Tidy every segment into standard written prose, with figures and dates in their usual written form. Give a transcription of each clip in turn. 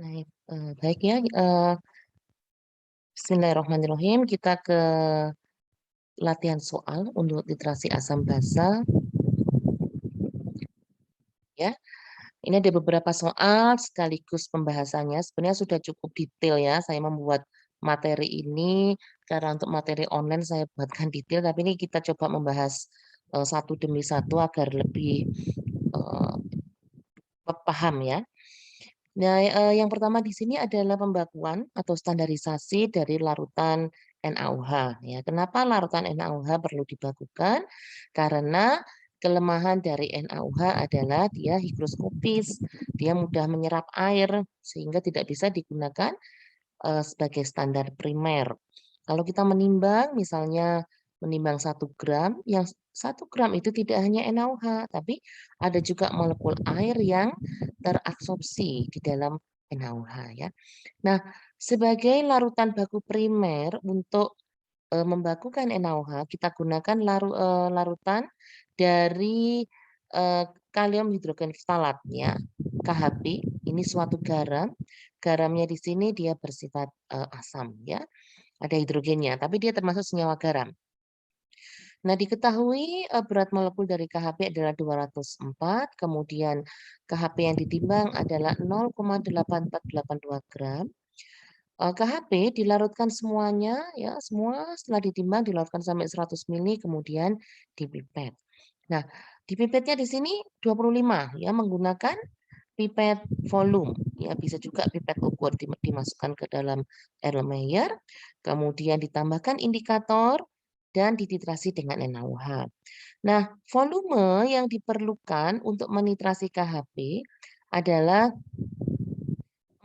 Baik, baik ya, bismillahirrahmanirrahim. Kita ke latihan soal untuk literasi asam basa ya. Ini ada beberapa soal sekaligus pembahasannya. Sebenarnya sudah cukup detail ya, saya membuat materi ini karena untuk materi online saya buatkan detail, tapi ini kita coba membahas, satu demi satu agar lebih, eee, paham ya. Nah, yang pertama di sini adalah pembakuan atau standarisasi dari larutan NaOH ya. Kenapa larutan NaOH perlu dibakukan? Karena kelemahan dari NaOH adalah dia higroskopis, dia mudah menyerap air sehingga tidak bisa digunakan sebagai standar primer. Kalau kita menimbang, misalnya menimbang 1 gram, yang 1 gram itu tidak hanya NaOH, tapi ada juga molekul air yang terabsorpsi di dalam NaOH ya. Nah, sebagai larutan baku primer untuk membakukan NaOH, kita gunakan larutan dari kalium hidrogen ftalat ya, KHP. Ini suatu garam, garamnya di sini dia bersifat asam ya, ada hidrogennya, tapi dia termasuk senyawa garam. Nah, diketahui berat molekul dari KHP adalah 204, kemudian KHP yang ditimbang adalah 0,8482 gram. KHP dilarutkan semuanya ya, semua setelah ditimbang dilarutkan sampai 100 mili kemudian dipipet. Nah, dipipetnya di sini 25 ya, menggunakan pipet volume ya, bisa juga pipet ukur dimasukkan ke dalam Erlenmeyer, kemudian ditambahkan indikator dan dititrasi dengan NaOH. Nah, volume yang diperlukan untuk menitrasi KHP adalah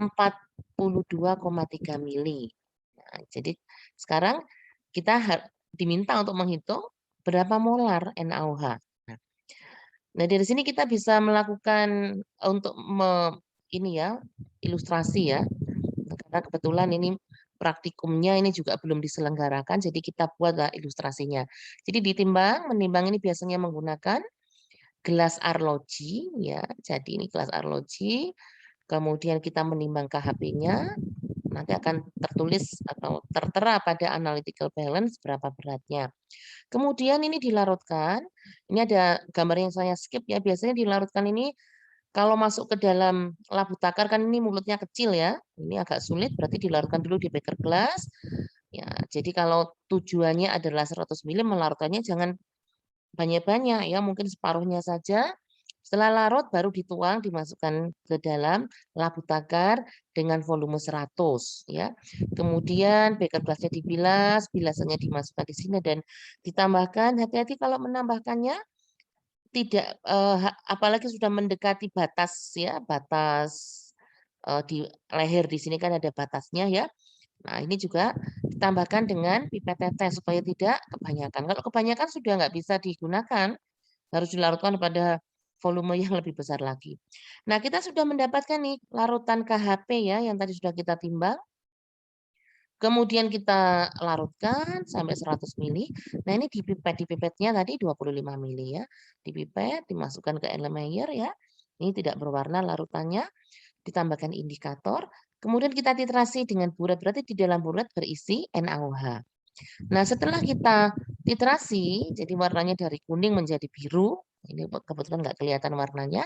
42,3 mili. Nah, jadi sekarang kita diminta untuk menghitung berapa molar NaOH. Nah, dari sini kita bisa melakukan untuk ini ya, ilustrasi ya. Karena kebetulan ini praktikumnya ini juga belum diselenggarakan, jadi kita buatlah ilustrasinya. Jadi menimbang ini biasanya menggunakan gelas arloji ya. Jadi ini gelas arloji, kemudian kita menimbang KHP-nya, nanti akan tertulis atau tertera pada analytical balance berapa beratnya. Kemudian ini dilarutkan, ini ada gambar yang saya skip ya, biasanya dilarutkan ini kalau masuk ke dalam labu takar kan ini mulutnya kecil ya, ini agak sulit berarti dilarutkan dulu di beker gelas. Ya, jadi kalau tujuannya adalah 100 mili melarutkannya jangan banyak-banyak ya, mungkin separuhnya saja. Setelah larut baru dituang, dimasukkan ke dalam labu takar dengan volume 100 ya. Kemudian beker gelasnya dibilas, bilasannya dimasukkan di sini dan ditambahkan, hati-hati kalau menambahkannya tidak, apalagi sudah mendekati batas ya, batas, di leher di sini kan ada batasnya ya. Nah, ini juga ditambahkan dengan pipet tetes supaya tidak kebanyakan. Kalau kebanyakan sudah nggak bisa digunakan, harus dilarutkan pada volume yang lebih besar lagi. Nah, kita sudah mendapatkan nih larutan KHP ya yang tadi sudah kita timbang, kemudian kita larutkan sampai 100 mili. Nah, ini dipipetnya tadi 25 mili ya. Dipipet, dimasukkan ke Erlenmeyer ya. Ini tidak berwarna larutannya, ditambahkan indikator, kemudian kita titrasi dengan bulat, berarti di dalam bulat berisi NaOH. Nah, setelah kita titrasi, jadi warnanya dari kuning menjadi biru, ini kebetulan nggak kelihatan warnanya.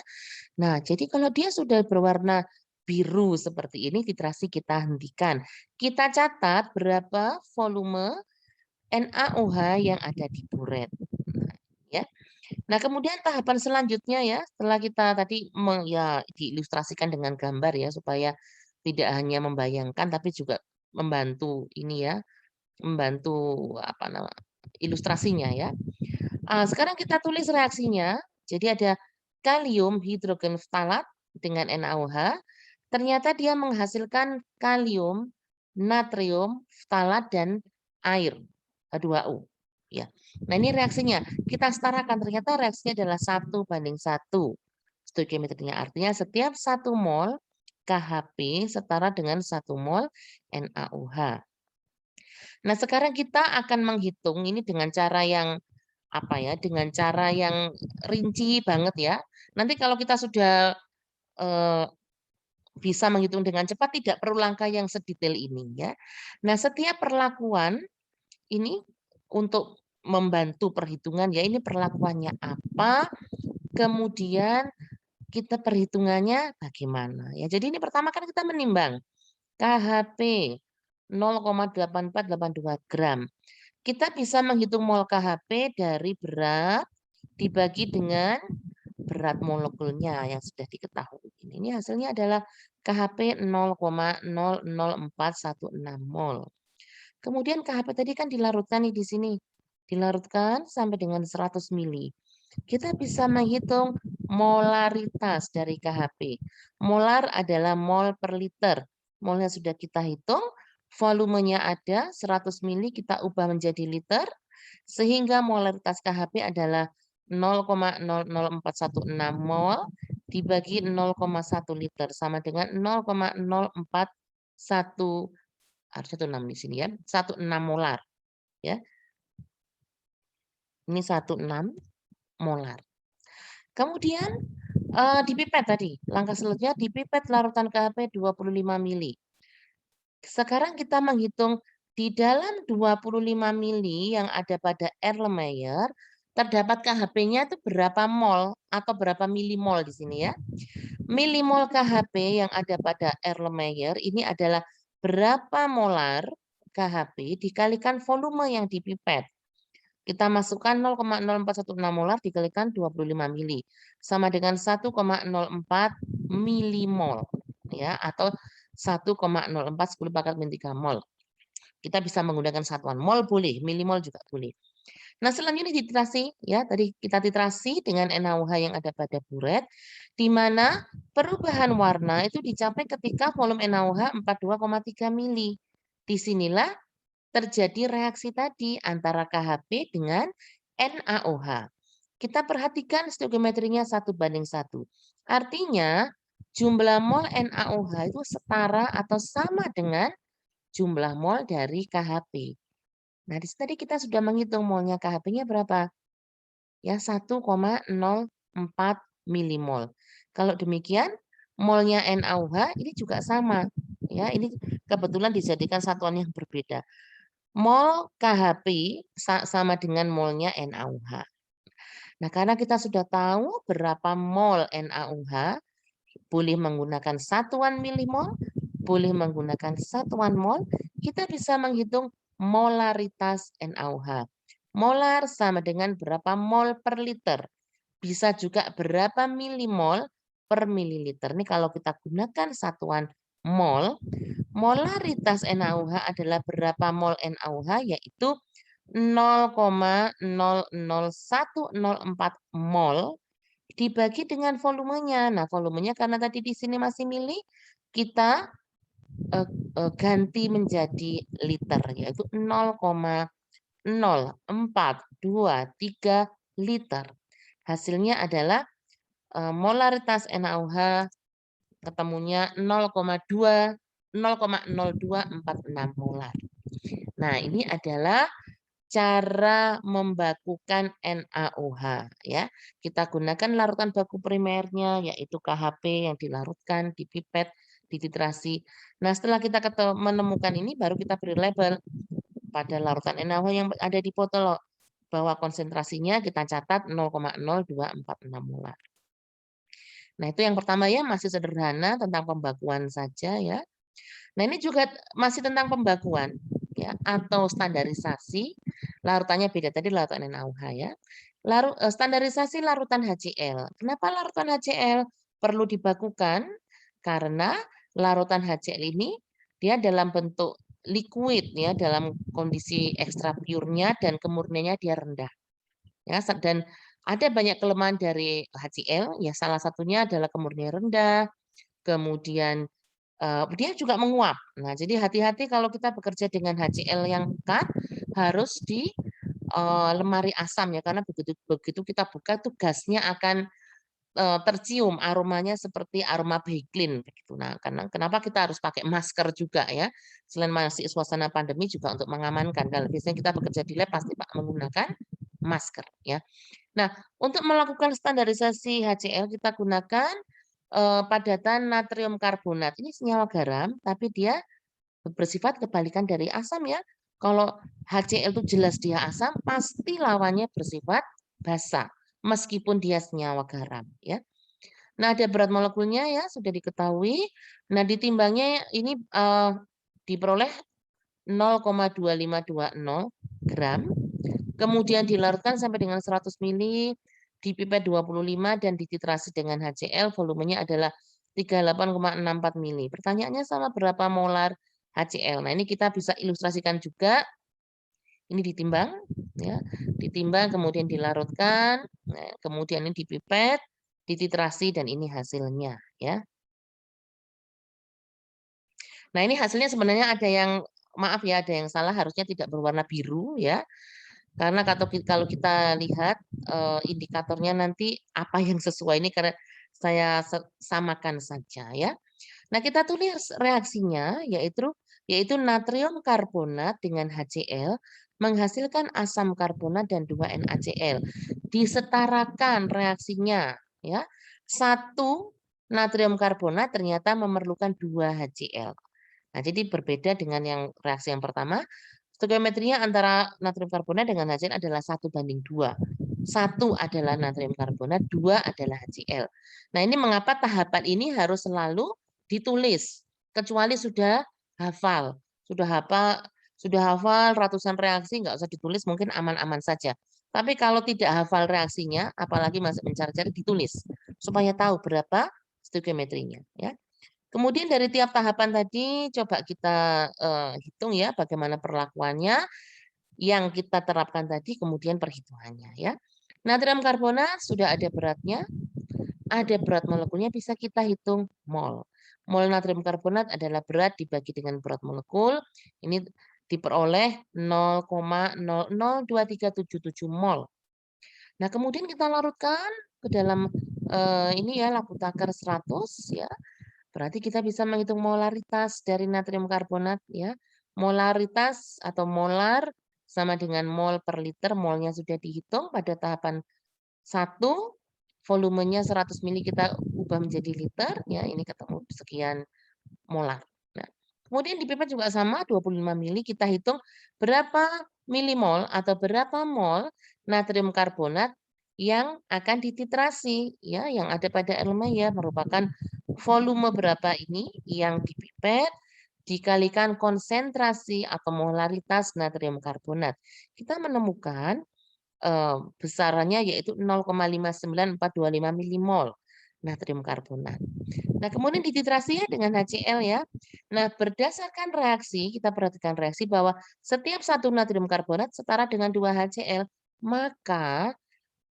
Nah, jadi kalau dia sudah berwarna biru seperti ini, titrasi kita hentikan. Kita catat berapa volume NaOH yang ada di buret. Nah, ya. Nah, kemudian tahapan selanjutnya ya, setelah kita tadi ya diilustrasikan dengan gambar ya supaya tidak hanya membayangkan tapi juga membantu ini ya, membantu apa nama ilustrasinya ya. Sekarang kita tulis reaksinya. Jadi ada kalium hidrogen ftalat dengan NaOH. Ternyata dia menghasilkan kalium, natrium, ftalat dan air H2O. Ya. Nah, ini reaksinya. Kita setarakan ternyata reaksinya adalah 1:1 stoikiometrinya. Artinya setiap 1 mol KHP setara dengan 1 mol NaOH. Nah, sekarang kita akan menghitung ini dengan cara yang apa ya, dengan cara yang rinci banget ya. Nanti kalau kita sudah, eee, bisa menghitung dengan cepat, tidak perlu langkah yang sedetail ini ya. Nah, setiap perlakuan ini untuk membantu perhitungan ya, ini perlakuannya apa, kemudian kita perhitungannya bagaimana ya. Jadi ini pertama kan kita menimbang KHP 0,8482 gram. Kita bisa menghitung mol KHP dari berat dibagi dengan berat molekulnya yang sudah diketahui. Ini hasilnya adalah KHP 0,00416 mol. Kemudian KHP tadi kan dilarutkan nih di sini. Dilarutkan sampai dengan 100 mili. Kita bisa menghitung molaritas dari KHP. Molar adalah mol per liter. Molnya sudah kita hitung, volumenya ada 100 mili kita ubah menjadi liter, sehingga molaritas KHP adalah 0,00416 mol dibagi 0,1 liter sama dengan 0,041 harus 16 di sini ya, 16 molar ya. Ini 16 molar. Kemudian dipipet tadi, langkah selanjutnya dipipet larutan KHP 25 mili. Sekarang kita menghitung di dalam 25 mili yang ada pada Erlenmeyer, terdapat KHP-nya itu berapa mol atau berapa milimol di sini ya. Milimol KHP yang ada pada Erlenmeyer ini adalah berapa molar KHP dikalikan volume yang dipipet. Kita masukkan 0,0416 molar dikalikan 25 mili sama dengan 1,04 milimol ya, atau 1,04 10 pangkat min 3 mol. Kita bisa menggunakan satuan mol boleh, milimol juga boleh. Nah, selanjutnya titrasi ya, tadi kita titrasi dengan NaOH yang ada pada buret, di mana perubahan warna itu dicapai ketika volume NaOH 42,3 mili. Disinilah terjadi reaksi tadi antara KHP dengan NaOH. Kita perhatikan stoikiometrinya 1:1. Artinya jumlah mol NaOH itu setara atau sama dengan jumlah mol dari KHP. Nah, di sini tadi kita sudah menghitung molnya KHP-nya berapa? Ya, 1,04 milimol. Kalau demikian, molnya NaOH ini juga sama. Ya, ini kebetulan dijadikan satuan yang berbeda. Mol KHP sama dengan molnya NaOH. Nah, karena kita sudah tahu berapa mol NaOH, boleh menggunakan satuan milimol, boleh menggunakan satuan mol, kita bisa menghitung molaritas NaOH. Molar sama dengan berapa mol per liter. Bisa juga berapa milimol per mililiter. Ini kalau kita gunakan satuan mol, molaritas NaOH adalah berapa mol NaOH, yaitu 0,00104 mol dibagi dengan volumenya. Nah, volumenya karena tadi di sini masih mili, kita ganti menjadi liter, yaitu 0,0423 liter. Hasilnya adalah molaritas NaOH ketemunya 0,0246 molar. Nah, ini adalah cara membakukan NaOH ya. Kita gunakan larutan baku primernya yaitu KHP yang dilarutkan, dipipet, dititrasi. Nah, setelah kita menemukan ini baru kita beri label pada larutan NaOH yang ada di botol bahwa konsentrasinya kita catat 0,0246 molar. Nah, itu yang pertama ya, masih sederhana tentang pembakuan saja ya. Nah, ini juga masih tentang pembakuan ya atau standarisasi. Larutannya beda tadi larutan NaOH ya. Standarisasi larutan HCl. Kenapa larutan HCl perlu dibakukan? Karena larutan HCl ini dia dalam bentuk liquid ya, dalam kondisi ekstra pure-nya dan kemurniannya dia rendah. Ya, dan ada banyak kelemahan dari HCl ya, salah satunya adalah kemurnian rendah, kemudian dia juga menguap. Nah, jadi hati-hati kalau kita bekerja dengan HCl yang pekat, harus di lemari asam ya, karena begitu kita buka tuh gasnya akan tercium, aromanya seperti aroma Baiklin begitu. Nah, karena kenapa kita harus pakai masker juga ya? Selain masih suasana pandemi juga untuk mengamankan. Kalau biasanya kita bekerja di lab pasti Pak menggunakan masker ya. Nah, untuk melakukan standarisasi HCl kita gunakan padatan natrium karbonat. Ini senyawa garam, tapi dia bersifat kebalikan dari asam ya. Kalau HCl itu jelas dia asam, pasti lawannya bersifat basa, meskipun dia senyawa garam ya. Nah, ada berat molekulnya ya, sudah diketahui. Nah, ditimbangnya ini diperoleh 0,2520 gram, kemudian dilarutkan sampai dengan 100 ml di pipet 25 dan dititrasi dengan HCl, volumenya adalah 38,64 ml. Pertanyaannya sama berapa molar HCl. Nah, ini kita bisa ilustrasikan juga. Ini ditimbang, ya, ditimbang kemudian dilarutkan, nah, kemudian ini dipipet, dititrasi dan ini hasilnya, ya. Nah, ini hasilnya sebenarnya ada yang maaf ya, ada yang salah harusnya tidak berwarna biru ya. Karena kalau kita lihat indikatornya nanti apa yang sesuai ini karena saya samakan saja ya. Nah, kita tulis reaksinya yaitu natrium karbonat dengan HCl menghasilkan asam karbonat dan 2 NaCl. Disetarakan reaksinya ya. 1 natrium karbonat ternyata memerlukan 2 HCl. Nah, jadi berbeda dengan yang reaksi yang pertama. Stoikiometrinya antara natrium karbonat dengan HCl adalah 1:2. 1 adalah natrium karbonat, 2 adalah HCl. Nah, ini mengapa tahapan ini harus selalu ditulis, kecuali sudah hafal. Sudah hafal ratusan reaksi, nggak usah ditulis, mungkin aman-aman saja. Tapi kalau tidak hafal reaksinya, apalagi masih mencari-cari, ditulis. Supaya tahu berapa stoikiometrinya. Ya. Kemudian dari tiap tahapan tadi coba kita hitung ya bagaimana perlakuannya yang kita terapkan tadi kemudian perhitungannya ya. Natrium karbonat sudah ada beratnya, ada berat molekulnya bisa kita hitung mol. Mol natrium karbonat adalah berat dibagi dengan berat molekul. Ini diperoleh 0,002377 mol. Nah, kemudian kita larutkan ke dalam ini ya labu takar 100 ya. Berarti kita bisa menghitung molaritas dari natrium karbonat ya. Molaritas atau molar sama dengan mol per liter, molnya sudah dihitung pada tahapan 1, volumenya 100 ml kita ubah menjadi liter ya, ini ketemu sekian molar. Nah, kemudian di pipet juga sama 25 ml kita hitung berapa milimol atau berapa mol natrium karbonat yang akan dititrasi ya, yang ada pada elemen ya merupakan volume berapa ini yang dipipet dikalikan konsentrasi atau molaritas natrium karbonat. Kita menemukan besarannya yaitu 0,59425 milimol natrium karbonat. Nah, kemudian dititrasi ya dengan HCl ya. Nah, berdasarkan reaksi, kita perhatikan reaksi bahwa setiap 1 natrium karbonat setara dengan 2 HCl, maka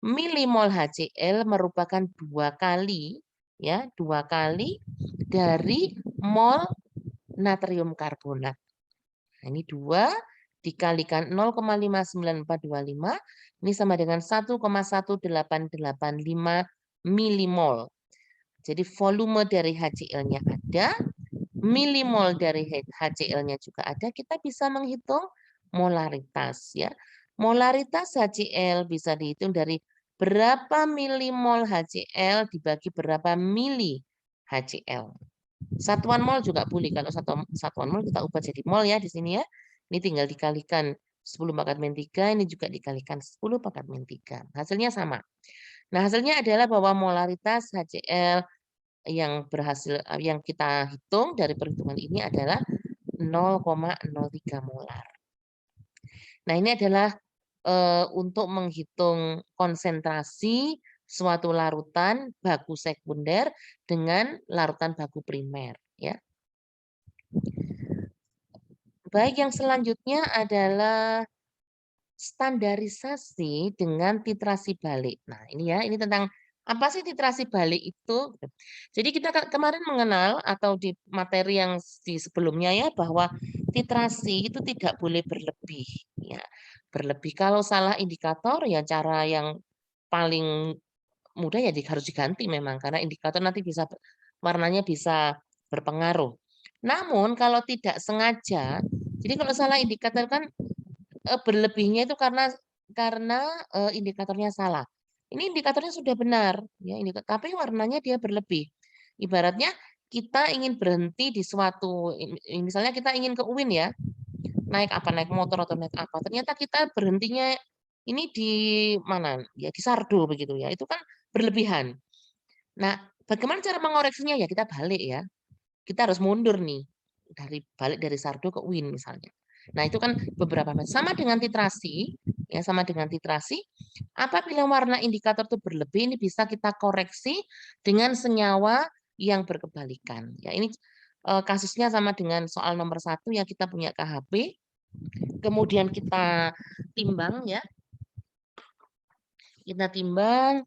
milimol HCl merupakan 2 kali ya, 2 kali dari mol natrium karbonat. Nah, ini 2 dikalikan 0,59425 ini sama dengan 1,1885 milimol. Jadi volume dari HCl-nya ada, milimol dari HCl-nya juga ada, kita bisa menghitung molaritas ya. Molaritas HCl bisa dihitung dari berapa milimol HCl dibagi berapa mili HCl. Satuan mol juga boleh. Kalau satuan mol kita ubah jadi mol ya di sini ya. Ini tinggal dikalikan 10 pangkat min 3, ini juga dikalikan 10 pangkat min 3. Hasilnya sama. Nah, hasilnya adalah bahwa molaritas HCl yang kita hitung dari perhitungan ini adalah 0,03 molar. Nah, ini adalah untuk menghitung konsentrasi suatu larutan baku sekunder dengan larutan baku primer ya. Baik, yang selanjutnya adalah standarisasi dengan titrasi balik. Nah, ini ya, ini tentang apa sih titrasi balik itu? Jadi kita kemarin mengenal atau di materi yang di sebelumnya ya bahwa titrasi itu tidak boleh berlebih ya. Berlebih kalau salah indikator ya cara yang paling mudah ya harus diganti memang karena indikator nanti bisa warnanya bisa berpengaruh. Namun kalau tidak sengaja, jadi kalau salah indikator kan berlebihnya itu karena indikatornya salah. Ini indikatornya sudah benar, ya, tapi warnanya dia berlebih. Ibaratnya kita ingin berhenti di suatu misalnya kita ingin ke UIN ya, naik apa, naik motor atau naik apa, ternyata kita berhentinya ini di mana, ya di Sardo begitu ya, itu kan berlebihan. Nah, bagaimana cara mengoreksinya? Ya kita balik ya, kita harus mundur nih, balik dari Sardo ke UIN misalnya. Nah, itu kan beberapa macam. Sama dengan titrasi, ya sama dengan titrasi, apabila warna indikator itu berlebih, ini bisa kita koreksi dengan senyawa yang berkebalikan. Ya, ini kasusnya sama dengan soal nomor 1 yang kita punya KHP, kemudian kita timbang ya, kita timbang,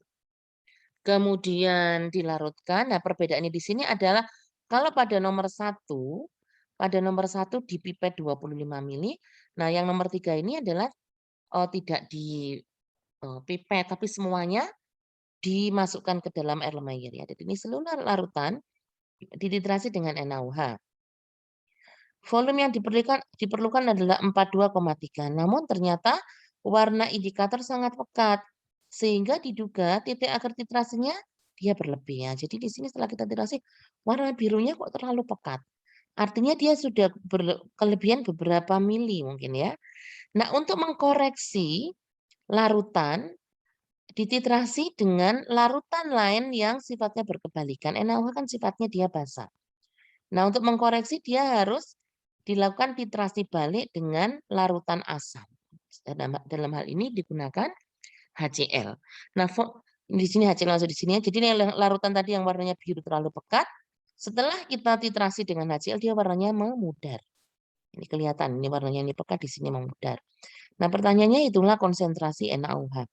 kemudian dilarutkan. Nah, perbedaannya di sini adalah kalau pada nomor 1 di pipet 25 mili. Nah, yang nomor 3 ini adalah tidak di pipet, tapi semuanya dimasukkan ke dalam air Lemayer ya. Jadi ini seluruh larutan dititrasi dengan NaOH. Volume yang diperlukan adalah 42,3. Namun ternyata warna indikator sangat pekat sehingga diduga titik akhir titrasinya dia berlebih ya. Jadi di sini setelah kita titrasi warna birunya kok terlalu pekat. Artinya dia sudah kelebihan beberapa mili mungkin ya. Nah, untuk mengkoreksi larutan dititrasi dengan larutan lain yang sifatnya berkebalikan. NaOH kan sifatnya dia basa. Nah, untuk mengkoreksi dia harus dilakukan titrasi balik dengan larutan asam. Dalam hal ini digunakan HCl. Nah, di sini HCl langsung di sini ya. Jadi ini larutan tadi yang warnanya biru terlalu pekat. Setelah kita titrasi dengan HCl dia warnanya memudar. Ini kelihatan, ini warnanya ini pekat, di sini memudar. Nah, pertanyaannya itulah konsentrasi NaOH.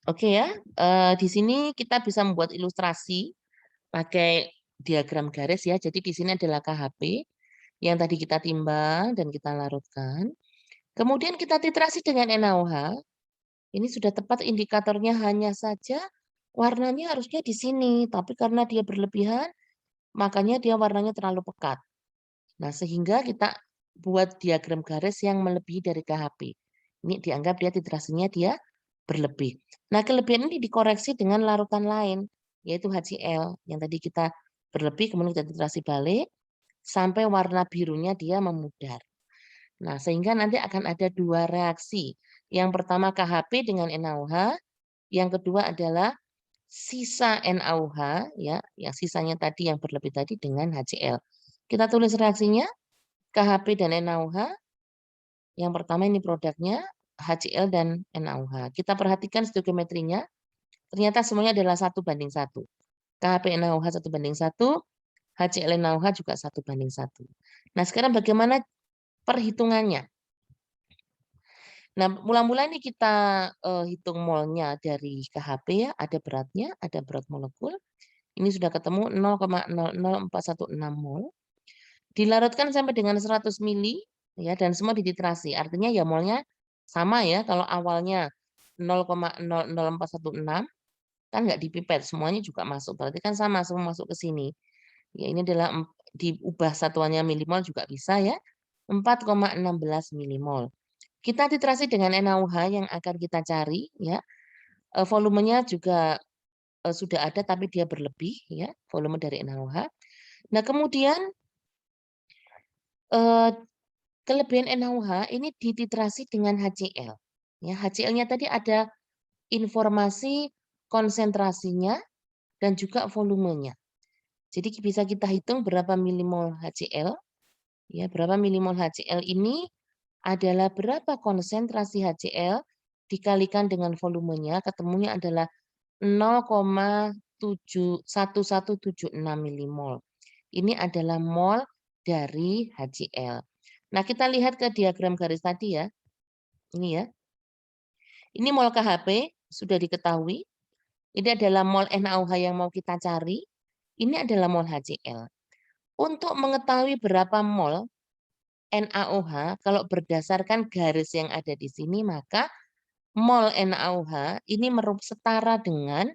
Oke ya, di sini kita bisa membuat ilustrasi pakai diagram garis ya. Jadi di sini adalah KHP yang tadi kita timbang dan kita larutkan. Kemudian kita titrasi dengan NaOH. Ini sudah tepat indikatornya, hanya saja warnanya harusnya di sini, tapi karena dia berlebihan, makanya dia warnanya terlalu pekat. Nah, sehingga kita buat diagram garis yang melebihi dari KHP. Ini dianggap dia titrasinya dia berlebih. Nah, kelebihan ini dikoreksi dengan larutan lain, yaitu HCl. Yang tadi kita berlebih, kemudian kita titrasi balik, sampai warna birunya dia memudar. Nah, sehingga nanti akan ada 2 reaksi. Yang pertama KHP dengan NaOH, yang kedua adalah sisa NaOH, ya, yang sisanya tadi yang berlebih tadi dengan HCl. Kita tulis reaksinya, KHP dan NaOH. Yang pertama ini produknya, HCl dan NaOH. Kita perhatikan stoikiometrinya, ternyata semuanya adalah 1:1. KHP NaOH 1:1, HCl NaOH juga 1:1. Nah, sekarang bagaimana perhitungannya? Nah, mula-mula ini kita hitung molnya dari KHP ya, ada beratnya, ada berat molekul. Ini sudah ketemu 0,00416 mol. Dilarutkan sampai dengan 100 mili ya, dan semua dititrasi. Artinya ya molnya sama ya, kalau awalnya 0,00416 kan nggak dipipet, semuanya juga masuk. Berarti kan sama, semua masuk ke sini. Ya, ini adalah diubah satuannya milimol juga bisa ya. 4,16 milimol. Kita titrasi dengan NaOH yang akan kita cari ya. Volumenya juga sudah ada tapi dia berlebih ya, volume dari NaOH. Nah, kemudian kelebihan NaOH ini dititrasi dengan HCl. Ya, HCl-nya tadi ada informasi konsentrasinya dan juga volumenya. Jadi bisa kita hitung berapa milimol HCl. Ya, berapa milimol HCl ini adalah berapa konsentrasi HCl dikalikan dengan volumenya, ketemunya adalah 0,1176 milimol. Ini adalah mol dari HCl. Nah, kita lihat ke diagram garis tadi ya. Ini ya. Ini mol KHP sudah diketahui. Ini adalah mol NaOH yang mau kita cari. Ini adalah mol HCl. Untuk mengetahui berapa mol NaOH, kalau berdasarkan garis yang ada di sini, maka mol NaOH ini setara dengan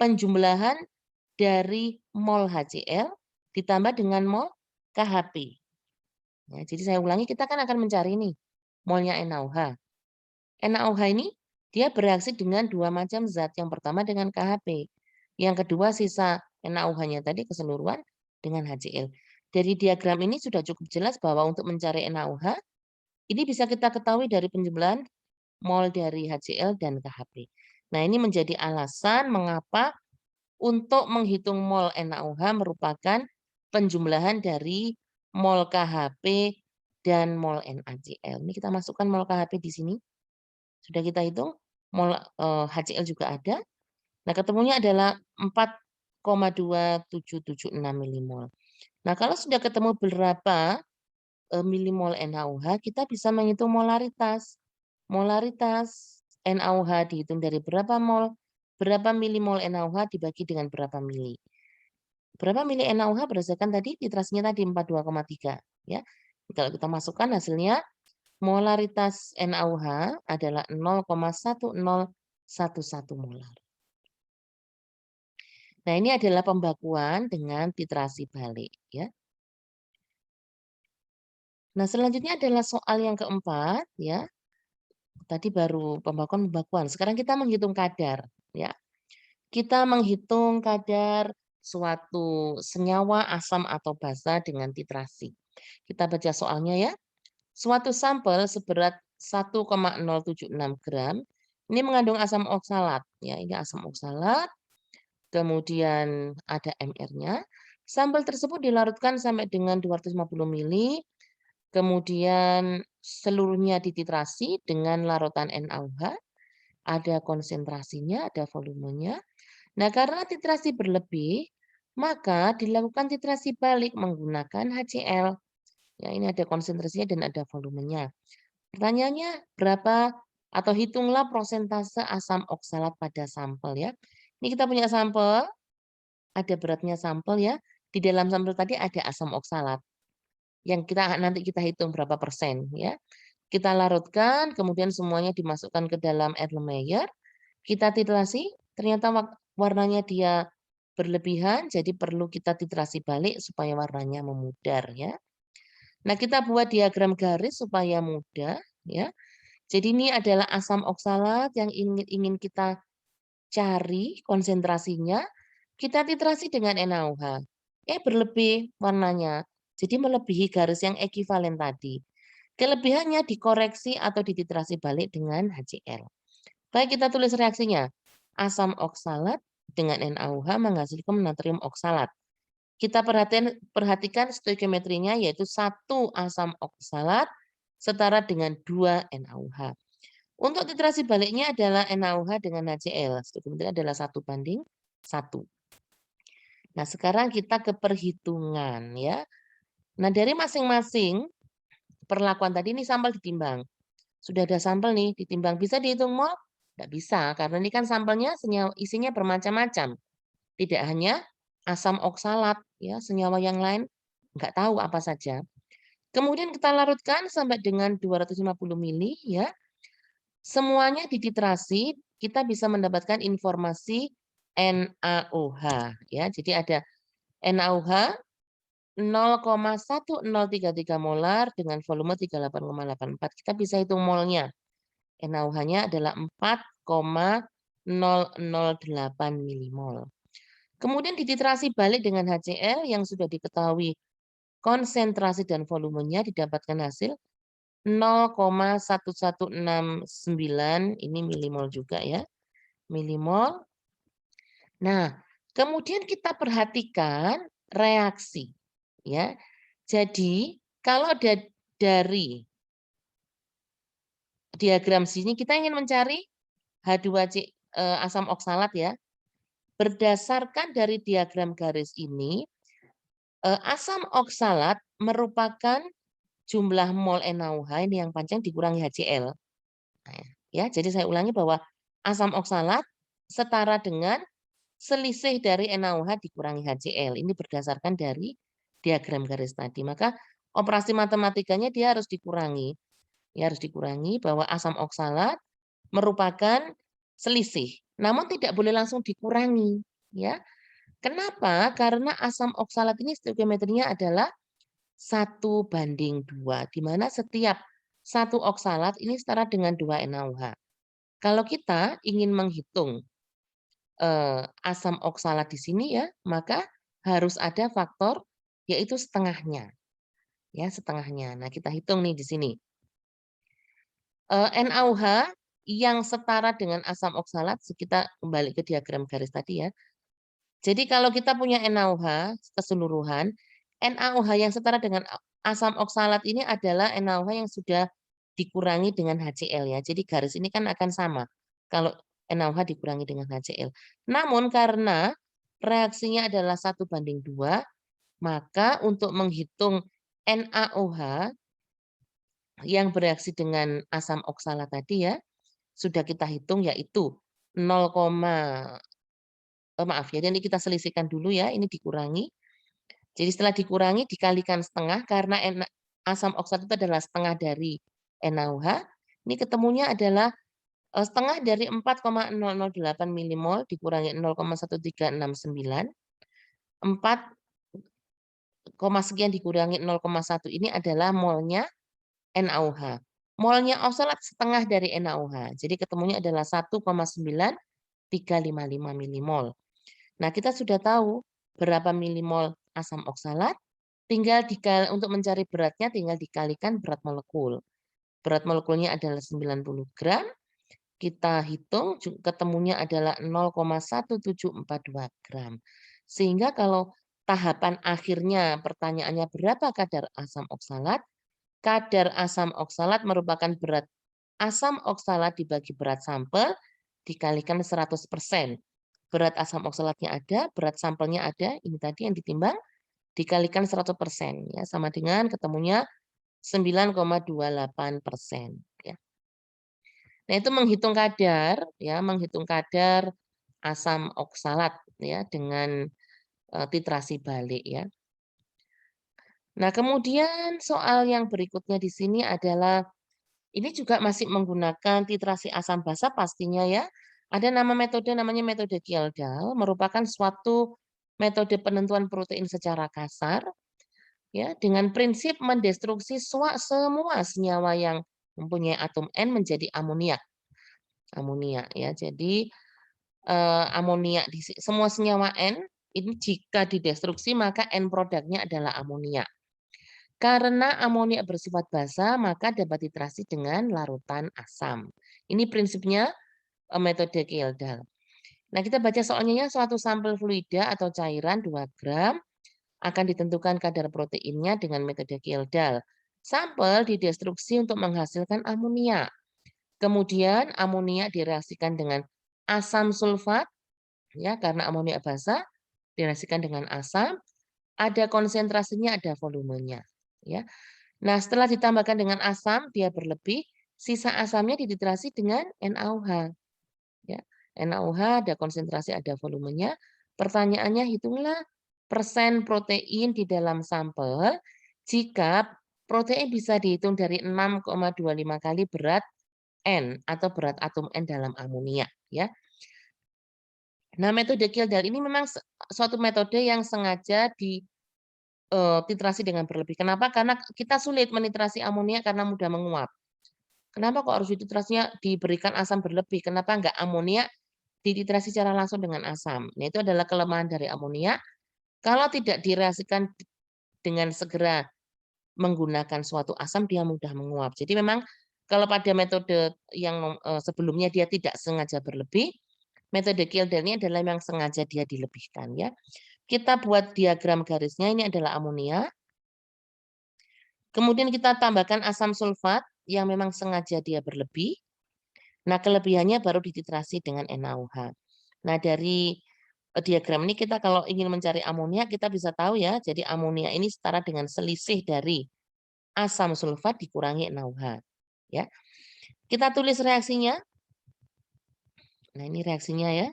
penjumlahan dari mol HCl ditambah dengan mol KHP. Ya, jadi saya ulangi, kita kan akan mencari nih molnya NaOH. NaOH ini Dia bereaksi dengan dua macam zat. Yang pertama dengan KHP. Yang kedua sisa NaOH-nya tadi keseluruhan dengan HCl. Dari diagram ini sudah cukup jelas bahwa untuk mencari NaOH, ini bisa kita ketahui dari penjumlahan mol dari HCl dan KHP. Nah, ini menjadi alasan mengapa untuk menghitung mol NaOH merupakan penjumlahan dari mol KHP dan mol NaCl. Ini kita masukkan mol KHP di sini. Sudah kita hitung. Mol HCl juga ada. Nah, ketemunya adalah 4,2776 milimol. Nah, kalau sudah ketemu berapa milimol NaOH, kita bisa menghitung molaritas. Molaritas NaOH dihitung dari berapa mol, berapa milimol NaOH dibagi dengan berapa mili. Berapa mili NaOH berdasarkan tadi titrasinya tadi 42,3 ya. Kalau kita masukkan hasilnya molaritas NaOH adalah 0,1011 molar. Nah, ini adalah pembakuan dengan titrasi balik ya. Nah, selanjutnya adalah soal yang keempat ya. Tadi baru pembakuan. Sekarang kita menghitung kadar ya. Kita menghitung kadar suatu senyawa asam atau basa dengan titrasi. Kita baca soalnya ya. Suatu sampel seberat 1,076 gram ini mengandung asam oksalat ya. Ini asam oksalat. Kemudian ada MR-nya. Sampel tersebut dilarutkan sampai dengan 250 ml. Kemudian seluruhnya dititrasi dengan larutan NaOH. Ada konsentrasinya, ada volumenya. Nah, karena titrasi berlebih, maka dilakukan titrasi balik menggunakan HCl. Ya, ini ada konsentrasinya dan ada volumenya. Pertanyaannya berapa atau hitunglah prosentase asam oksalat pada sampel ya. Ini kita punya sampel, ada beratnya sampel ya. Di dalam sampel tadi ada asam oksalat. Yang nanti kita hitung berapa persen ya. Kita larutkan, kemudian semuanya dimasukkan ke dalam Erlenmeyer. Kita titrasi, ternyata warnanya dia berlebihan, jadi perlu kita titrasi balik supaya warnanya memudar ya. Nah, kita buat diagram garis supaya mudah ya. Jadi ini adalah asam oksalat yang ingin kita cari konsentrasinya, kita titrasi dengan NaOH. Berlebih warnanya. Jadi melebihi garis yang ekivalen tadi. Kelebihannya dikoreksi atau dititrasi balik dengan HCl. Baik, kita tulis reaksinya. Asam oksalat dengan NaOH menghasilkan natrium oksalat. Kita perhatikan stoikiometrinya yaitu 1 asam oksalat setara dengan 2 NaOH. Untuk titrasi baliknya adalah NaOH dengan HCl. Stoikiometri adalah 1:1. Nah, sekarang kita ke perhitungan ya. Nah, dari masing-masing perlakuan tadi ini sampel ditimbang. Sudah ada sampel nih ditimbang, bisa dihitung mol? Tidak bisa, karena ini kan sampelnya isinya bermacam-macam. Tidak hanya asam oksalat, ya senyawa yang lain nggak tahu apa saja. Kemudian kita larutkan sampai dengan 250 mili, ya. Semuanya dititrasi, kita bisa mendapatkan informasi NaOH, ya. Jadi ada NaOH 0,1033 molar dengan volume 38,84. Kita bisa hitung molnya. NaOH-nya adalah 4,008 milimol. Kemudian dititrasi balik dengan HCl yang sudah diketahui konsentrasi dan volumenya, didapatkan hasil 0,1169, ini milimol juga ya, milimol. Nah, kemudian kita perhatikan reaksi ya. Jadi kalau dari diagram sini kita ingin mencari H2C asam oksalat ya. Berdasarkan dari diagram garis ini, asam oksalat merupakan jumlah mol NaOH ini yang panjang dikurangi HCl. Nah, ya, jadi saya ulangi bahwa asam oksalat setara dengan selisih dari NaOH dikurangi HCl. Ini berdasarkan dari diagram garis tadi. Maka operasi matematikanya dia harus dikurangi. Ya, harus dikurangi bahwa asam oksalat merupakan selisih. Namun tidak boleh langsung dikurangi, ya. Kenapa? Karena asam oksalat ini stoikiometrinya adalah 1:2, di mana setiap 1 oksalat ini setara dengan 2 NaOH. Kalau kita ingin menghitung asam oksalat di sini ya, maka harus ada faktor yaitu setengahnya, ya setengahnya. Nah, kita hitung nih di sini. NaOH yang setara dengan asam oksalat, kita kembali ke diagram garis tadi ya. Jadi kalau kita punya NaOH keseluruhan, NaOH yang setara dengan asam oksalat ini adalah NaOH yang sudah dikurangi dengan HCl ya. Jadi garis ini kan akan sama kalau NaOH dikurangi dengan HCl. Namun karena reaksinya adalah 1:2, maka untuk menghitung NaOH yang bereaksi dengan asam oksalat tadi ya, sudah kita hitung yaitu 0, maaf ya, ini kita selisihkan dulu ya, ini dikurangi. Jadi setelah dikurangi dikalikan setengah karena asam oksalat itu adalah setengah dari NaOH. Ini ketemunya adalah setengah dari 4,008 milimol dikurangi 0,1369. 4, sekian dikurangi 0,1 ini adalah molnya NaOH. Molnya oksalat setengah dari NaOH. Jadi ketemunya adalah 1,9355 milimol. Nah, kita sudah tahu berapa milimol asam oksalat, tinggal untuk mencari beratnya tinggal dikalikan berat molekul. Berat molekulnya adalah 90 gram, kita hitung ketemunya adalah 0,1742 gram. Sehingga kalau tahapan akhirnya pertanyaannya berapa kadar asam oksalat merupakan berat asam oksalat dibagi berat sampel dikalikan 100%. Berat asam oksalatnya ada, berat sampelnya ada, ini tadi yang ditimbang, dikalikan 100%, ya, sama dengan ketemunya 9,28%. Ya. Nah, itu menghitung kadar, ya, menghitung kadar asam oksalat ya dengan titrasi balik ya. Nah, kemudian soal yang berikutnya di sini adalah ini juga masih menggunakan titrasi asam basa pastinya ya. Ada metode namanya metode Kjeldahl, merupakan suatu metode penentuan protein secara kasar ya dengan prinsip mendestruksi semua senyawa yang mempunyai atom N menjadi amoniak. Amoniak ya. Jadi amoniak di semua senyawa N ini jika didestruksi maka N produknya adalah amoniak. Karena amoniak bersifat basa, maka dapat titrasi dengan larutan asam. Ini prinsipnya metode Kjeldahl. Nah, kita baca soalnya ya, suatu sampel fluida atau cairan 2 gram akan ditentukan kadar proteinnya dengan metode Kjeldahl. Sampel didestruksi untuk menghasilkan amoniak. Kemudian amoniak direaksikan dengan asam sulfat, ya karena amoniak basa direaksikan dengan asam, ada konsentrasinya, ada volumenya. Ya. Nah, setelah ditambahkan dengan asam, dia berlebih, sisa asamnya dititrasi dengan NaOH. Ya. NaOH ada konsentrasi, ada volumenya. Pertanyaannya, hitunglah persen protein di dalam sampel jika protein bisa dihitung dari 6,25 kali berat N atau berat atom N dalam amonia. Ya. Nah, metode Kjeldahl ini memang suatu metode yang sengaja titrasi dengan berlebih. Kenapa? Karena kita sulit menitrasi amonia karena mudah menguap. Kenapa kok harus dititrasinya diberikan asam berlebih? Kenapa enggak amonia dititrasi secara langsung dengan asam? Nah, itu adalah kelemahan dari amonia. Kalau tidak direaksikan dengan segera menggunakan suatu asam, dia mudah menguap. Jadi memang kalau pada metode yang sebelumnya dia tidak sengaja berlebih, metode Kjeldahl ini adalah yang sengaja dia dilebihkan ya. Kita buat diagram garisnya, ini adalah amonia. Kemudian kita tambahkan asam sulfat yang memang sengaja dia berlebih. Nah, kelebihannya baru dititrasi dengan NaOH. Nah, dari diagram ini kita kalau ingin mencari amonia, kita bisa tahu ya, jadi amonia ini setara dengan selisih dari asam sulfat dikurangi NaOH. Ya. Kita tulis reaksinya. Nah, ini reaksinya ya.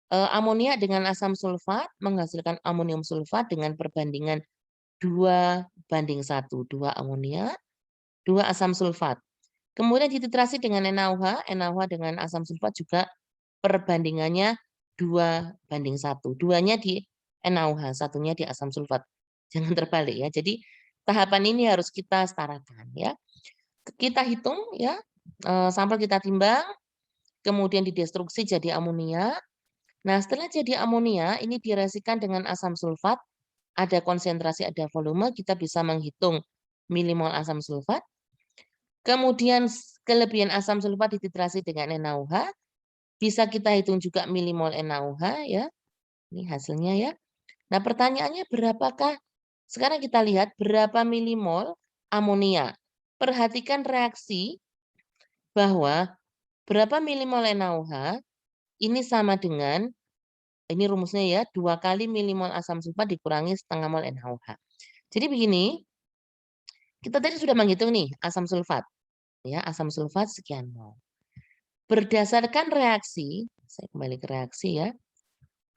Amonia dengan asam sulfat menghasilkan amonium sulfat dengan perbandingan 2:1, 2 amonia, 2 asam sulfat. Kemudian dititrasi dengan NaOH, NaOH dengan asam sulfat juga perbandingannya 2:1. 2-nya di NaOH, 1-nya di asam sulfat. Jangan terbalik ya. Jadi tahapan ini harus kita setarakan ya. Kita hitung ya, sampel kita timbang, kemudian didestruksi jadi amonia. Nah, setelah jadi amonia, ini direaksikan dengan asam sulfat, ada konsentrasi, ada volume, kita bisa menghitung milimol asam sulfat. Kemudian kelebihan asam sulfat dititrasi dengan NaOH, bisa kita hitung juga milimol NaOH ya. Ini hasilnya ya. Nah, pertanyaannya berapakah? Sekarang kita lihat berapa milimol amonia. Perhatikan reaksi bahwa berapa milimol NaOH ini sama dengan, ini rumusnya ya, 2 kali milimol asam sulfat dikurangi setengah mol NaOH. Jadi begini, kita tadi sudah menghitung nih asam sulfat. Ya, asam sulfat sekian mol. Berdasarkan reaksi, saya kembali ke reaksi ya.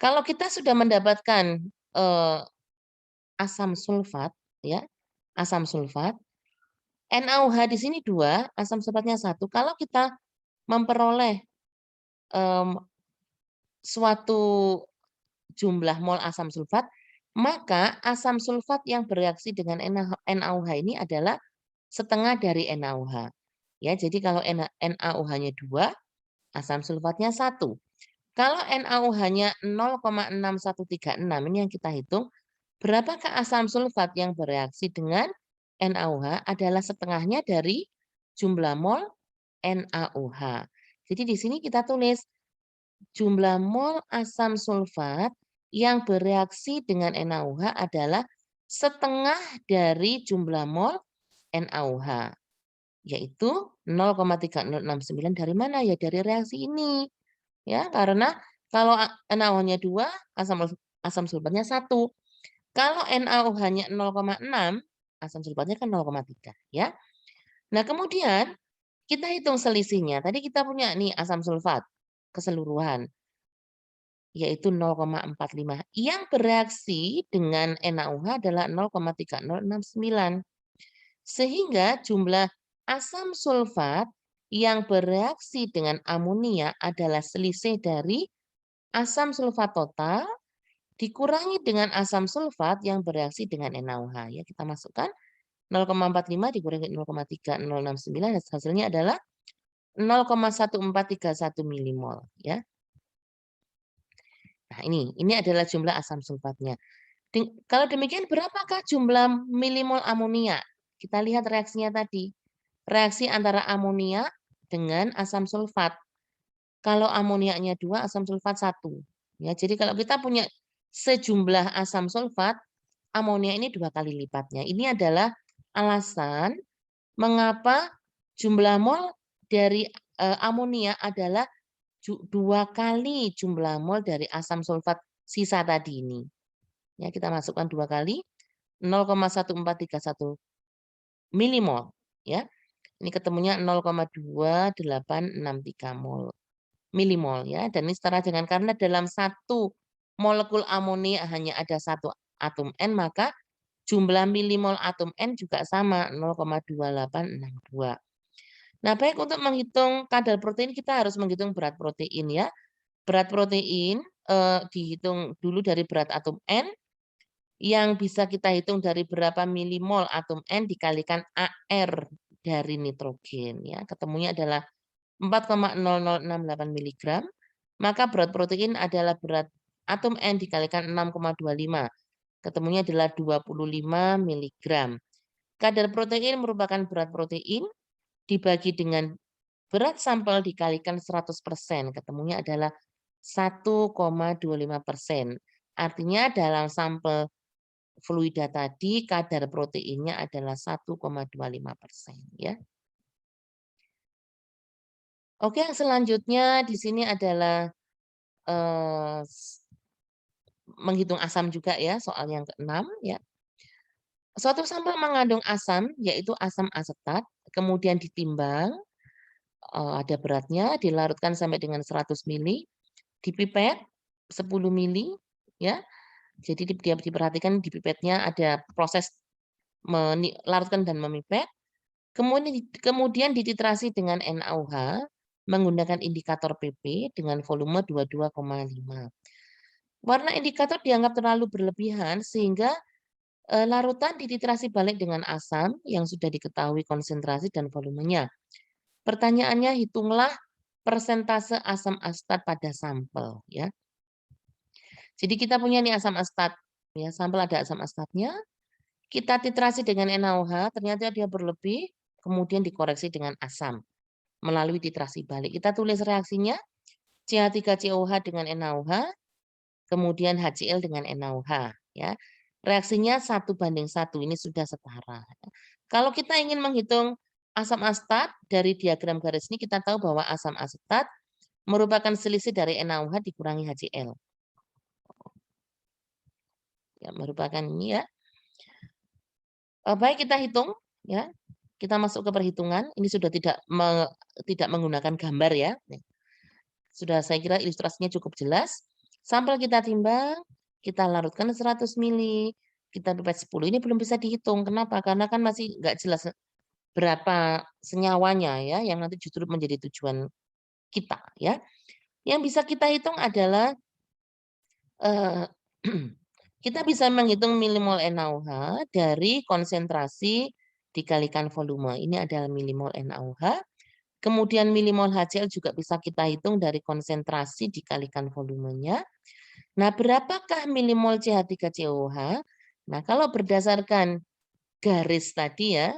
Kalau kita sudah mendapatkan asam sulfat ya, asam sulfat, NaOH di sini 2, asam sulfatnya 1. Kalau kita memperoleh suatu jumlah mol asam sulfat, maka asam sulfat yang bereaksi dengan NaOH ini adalah setengah dari NaOH. Ya, jadi kalau NaOH-nya 2, asam sulfatnya 1. Kalau NaOH-nya 0,6136, ini yang kita hitung, berapakah asam sulfat yang bereaksi dengan NaOH adalah setengahnya dari jumlah mol NaOH. Jadi di sini kita tulis jumlah mol asam sulfat yang bereaksi dengan NaOH adalah setengah dari jumlah mol NaOH, yaitu 0,3069. Dari mana ya? Dari reaksi ini. Ya, karena kalau NaOH-nya 2, asam sulfatnya 1. Kalau NaOH-nya 0,6, asam sulfatnya kan 0,3 ya. Nah, kemudian kita hitung selisihnya. Tadi kita punya nih asam sulfat keseluruhan yaitu 0,45. Yang bereaksi dengan NaOH adalah 0,3069. Sehingga jumlah asam sulfat yang bereaksi dengan amonia adalah selisih dari asam sulfat total dikurangi dengan asam sulfat yang bereaksi dengan NaOH. Ya, kita masukkan 0,45 dikurangi 0,3069, hasilnya adalah 0,1431 milimol. Ya. Nah, ini adalah jumlah asam sulfatnya. Kalau demikian, berapakah jumlah milimol amonia? Kita lihat reaksinya tadi. Reaksi antara amonia dengan asam sulfat. Kalau amoniaknya 2, asam sulfat 1. Ya, jadi kalau kita punya sejumlah asam sulfat, amonia ini 2 kali lipatnya. Ini adalah alasan mengapa jumlah mol dari amonia adalah 2 kali jumlah mol dari asam sulfat sisa tadi ini. Ya, kita masukkan 2 kali 0,1431 milimol ya. Ini ketemunya 0,2863 mol milimol ya, dan ini setara dengan karena dalam satu molekul amonia hanya ada 1 atom N, maka jumlah milimol atom N juga sama 0,2862. Nah, baik, untuk menghitung kadar protein kita harus menghitung berat protein ya. Berat protein dihitung dulu dari berat atom N yang bisa kita hitung dari berapa milimol atom N dikalikan AR dari nitrogen ya. Ketemunya adalah 4,0068 mg. Maka berat protein adalah berat atom N dikalikan 6,25. Ketemunya adalah 25 mg. Kadar protein merupakan berat protein dibagi dengan berat sampel dikalikan 100%. Ketemunya adalah 1,25%. Artinya dalam sampel fluida tadi kadar proteinnya adalah 1,25% ya. Oke, yang selanjutnya di sini adalah menghitung asam juga ya, soal yang ke-6 ya. Suatu sampel mengandung asam yaitu asam asetat, kemudian ditimbang, ada beratnya, dilarutkan sampai dengan 100 mili, dipipet 10 mili ya. Jadi diperhatikan di pipetnya ada proses melarutkan dan memipet. Kemudian dititrasi dengan NaOH menggunakan indikator PP dengan volume 22,5. Warna indikator dianggap terlalu berlebihan sehingga Larutan dititrasi balik dengan asam yang sudah diketahui konsentrasi dan volumenya. Pertanyaannya, hitunglah persentase asam asetat pada sampel, ya. Jadi kita punya nih asam asetat, ya, sampel ada asam asetatnya, kita titrasi dengan NaOH, ternyata dia berlebih, kemudian dikoreksi dengan asam melalui titrasi balik. Kita tulis reaksinya, CH3COH dengan NaOH, kemudian HCl dengan NaOH, ya. Reaksinya 1:1, ini sudah setara. Kalau kita ingin menghitung asam asetat dari diagram garis ini, kita tahu bahwa asam asetat merupakan selisih dari NaOH dikurangi HCl. Ya, merupakan ini ya. Baik, kita hitung ya. Kita masuk ke perhitungan. Ini sudah tidak menggunakan gambar ya. Sudah, saya kira ilustrasinya cukup jelas. Sampel kita timbang, kita larutkan 100 mili, kita pipet 10. Ini belum bisa dihitung. Kenapa? Karena kan masih nggak jelas berapa senyawanya ya, yang nanti justru menjadi tujuan kita ya. Yang bisa kita hitung adalah kita bisa menghitung milimol NaOH dari konsentrasi dikalikan volume. Ini adalah milimol NaOH. Kemudian milimol HCl juga bisa kita hitung dari konsentrasi dikalikan volumenya. Nah, berapakah milimol CH3COH? Nah, kalau berdasarkan garis tadi ya,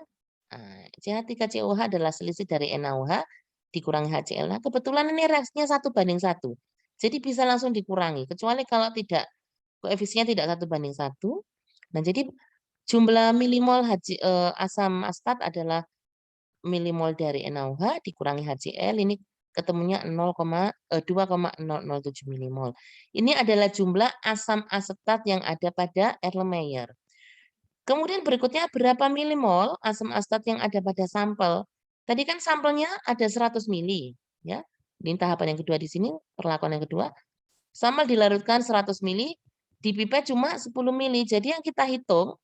CH3COH adalah selisih dari NaOH dikurangi HCl. Nah, kebetulan ini reaksinya 1:1. Jadi bisa langsung dikurangi, kecuali kalau tidak koefisiennya tidak 1:1. Nah, jadi jumlah milimol asam asetat adalah milimol dari NaOH dikurangi HCl, ini ketemunya 2,0007 milimol. Ini adalah jumlah asam asetat yang ada pada Erlenmeyer. Kemudian berikutnya berapa milimol asam asetat yang ada pada sampel? Tadi kan sampelnya ada 100 mili, ya. Ini tahapan yang kedua di sini, perlakuan yang kedua. Sampel dilarutkan 100 mili, dipipet cuma 10 mili. Jadi yang kita hitung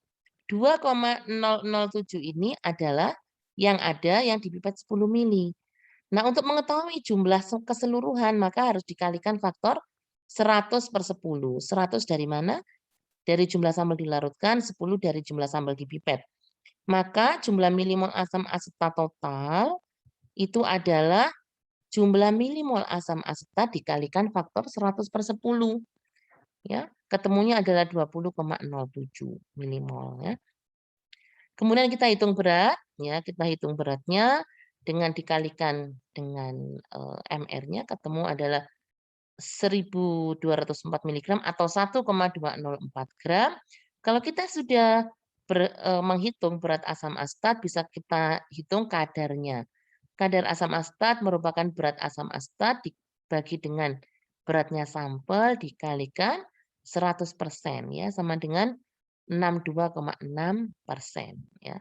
2,007 ini adalah yang ada yang dipipet 10 mili. Nah, untuk mengetahui jumlah keseluruhan maka harus dikalikan faktor 100/10. 100 dari mana? Dari jumlah sampel dilarutkan, 10 dari jumlah sampel dipipet. Maka jumlah milimol asam asetat total itu adalah jumlah milimol asam asetat dikalikan faktor 100/10. Ya, ketemunya adalah 20,07 milimol ya. Kemudian kita hitung berat, ya, kita hitung beratnya dengan dikalikan dengan MR-nya ketemu adalah 1.204 mg atau 1,204 gram. Kalau kita sudah menghitung berat asam asetat, bisa kita hitung kadarnya. Kadar asam asetat merupakan berat asam asetat dibagi dengan beratnya sampel dikalikan 100% ya, sama dengan 62,6% ya.